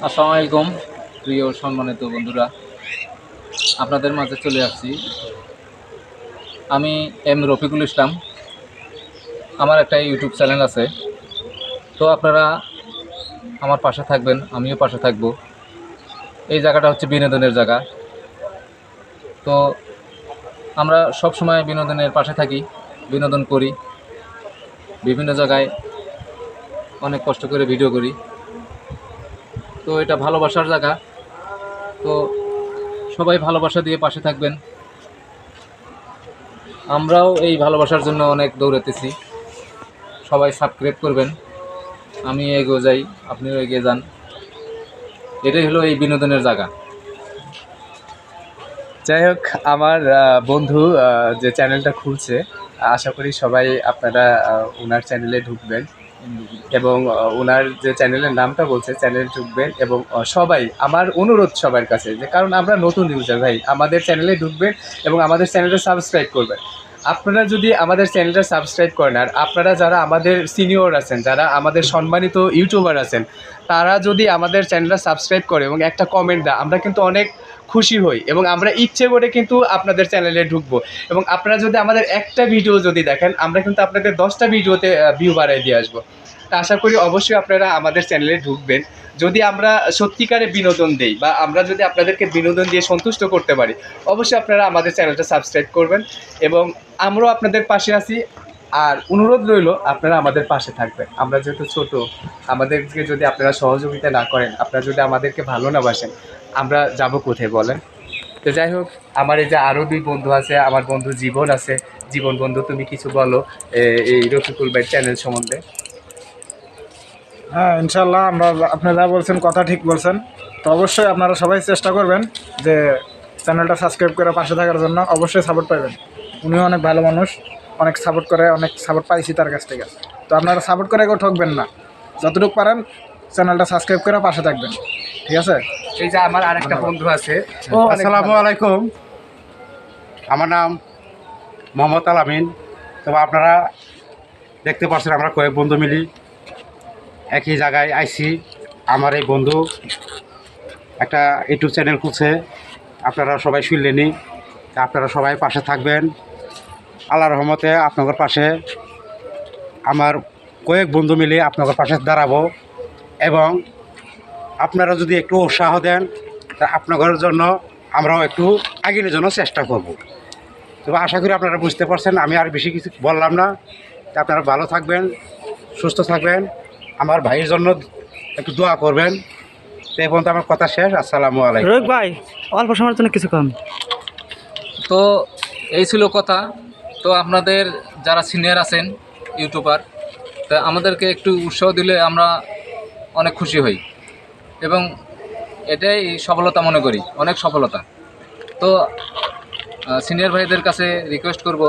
আসসালামু আলাইকুম প্রিয় সম্মানিত বন্ধুরা, আপনাদের মাঝে চলে আসছি। আমি রফিকুল ইসলাম। আমার একটা ইউটিউব চ্যানেল আছে। তো আপনারা আমার পাশে থাকবেন, আমিও পাশে থাকব। এই জায়গাটা হচ্ছে বিনোদনের জায়গা। তো আমরা সব সময় বিনোদনের পাশে থাকি, বিনোদন করি, বিভিন্ন জায়গায় অনেক কষ্ট করে ভিডিও করি। তো এটা ভালোবাসার জায়গা। তো সবাই ভালোবাসা দিয়ে পাশে থাকবেন। আমরাও এই ভালোবাসার জন্য অনেক দৌড়াতেছি। সবাই সাবস্ক্রাইব করবেন। আমি এগিয়ে যাই, আপনিও এগিয়ে যান। এটাই হলো এই বিনোদনের জায়গা। যাই হোক, আমার বন্ধু যে চ্যানেলটা খুলছে, আশা করি সবাই আপনারা ওনার চ্যানেলে ঢুকবেন এবং ওনার যে চ্যানেলের নামটা বলছে চ্যানেলে ঢুকবেন এবং সবাই, আমার অনুরোধ সবার কাছে, যে কারণ আমরা নতুন ইউজার ভাই, আমাদের চ্যানেলে ঢুকবেন এবং আমাদের চ্যানেলটা সাবস্ক্রাইব করবেন। আপনারা যদি আমাদের চ্যানেলটা সাবস্ক্রাইব করেন, আর আপনারা যারা আমাদের সিনিয়র আছেন, যারা আমাদের সম্মানিত ইউটিউবার আছেন, তারা যদি আমাদের চ্যানেলটা সাবস্ক্রাইব করে এবং একটা কমেন্ট দেয়, আমরা কিন্তু অনেক খুশি হই এবং আমরা ইচ্ছে করে কিন্তু আপনাদের চ্যানেলে ঢুকবো। এবং আপনারা যদি আমাদের একটা ভিডিও যদি দেখেন, আমরা কিন্তু আপনাদের 10টা ভিডিওতে ভিউ বাড়াই দিয়ে আসবো। তা আশা করি অবশ্যই আপনারা আমাদের চ্যানেলে ঢুকবেন। যদি আমরা সত্যিকারে বিনোদন দেই বা আমরা যদি আপনাদেরকে বিনোদন দিয়ে সন্তুষ্ট করতে পারি, অবশ্যই আপনারা আমাদের চ্যানেলটা সাবস্ক্রাইব করবেন এবং আমরাও আপনাদের পাশে আছি। আর অনুরোধ রইল, আপনারা আমাদের পাশে থাকবেন। আমরা যেহেতু ছোট, আমাদেরকে যদি আপনারা সহযোগিতা না করেন, আপনারা যদি আমাদেরকে ভালো না বাসেন, আমরা যাব কোথায় বলেন? তো যাই হোক, আমার এই যে আরও 2 বন্ধু আছে, আমার বন্ধু জীবন আছে। জীবন বন্ধু, তুমি কিছু বলো এই রফিকুল ভাই চ্যানেল সম্বন্ধে। হ্যাঁ, ইনশাল্লাহ আমরা, আপনি যা বলছেন কথা ঠিক বলছেন। তো অবশ্যই আপনারা সবাই চেষ্টা করবেন যে চ্যানেলটা সাবস্ক্রাইব করে পাশে থাকার জন্য। অবশ্যই সাপোর্ট পাবেন। উনিও অনেক ভালো মানুষ, অনেক সাপোর্ট করে, অনেক সাপোর্ট পাইছি তার কাছ থেকে। তো আপনারা সাপোর্ট করে কেউ ঠকবেন না, যতটুকু পারেন চ্যানেলটা সাবস্ক্রাইব করে পাশে থাকবেন, ঠিক আছে? এই যে আমার আরেকটা বন্ধু আছে। আসসালামু আলাইকুম, আমার নাম মোহাম্মদ আল আমিন। তবে আপনারা দেখতে পাচ্ছেন আমরা কয়েক বন্ধু মিলি একই জায়গায় আইছি। আমার এই বন্ধু একটা ইউটিউব চ্যানেল খুলছে, আপনারা সবাই শুনলেনি। আপনারা সবাই পাশে থাকবেন। আল্লাহর রহমতে আপনাদের পাশে আমার কয়েক বন্ধু মিলে আপনাদের পাশে দাঁড়াবো এবং আপনারা যদি একটু উৎসাহ দেন, তা আপনাদের জন্য আমরাও একটু আগের জন্য চেষ্টা করব। তবে আশা করি আপনারা বুঝতে পারছেন, আমি আর বেশি কিছু বললাম না। তা আপনারা ভালো থাকবেন, সুস্থ থাকবেন, আমার ভাইয়ের জন্য একটু দোয়া করবেন। তো এই পর্যন্ত আমার কথা শেষ। আসসালামু আলাইকুম। রোহিত ভাই, অল্প সময়ের জন্য কিছু কম। তো এই ছিল কথা। তো আপনাদের যারা সিনিয়র আছেন ইউটিউবার, তা আমাদেরকে একটু উৎসাহ দিলে আমরা অনেক খুশি হই এবং এটাই সফলতা মনে করি, অনেক সফলতা। তো সিনিয়র ভাইদের কাছে রিকোয়েস্ট করব,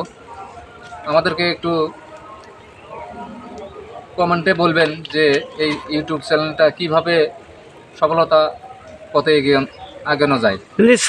আমাদেরকে একটু কমেন্টে বলবেন যে এই ইউটিউব চ্যানেলটা কীভাবে সফলতা পথে এগিয়ে আগানো যায়। প্লিজ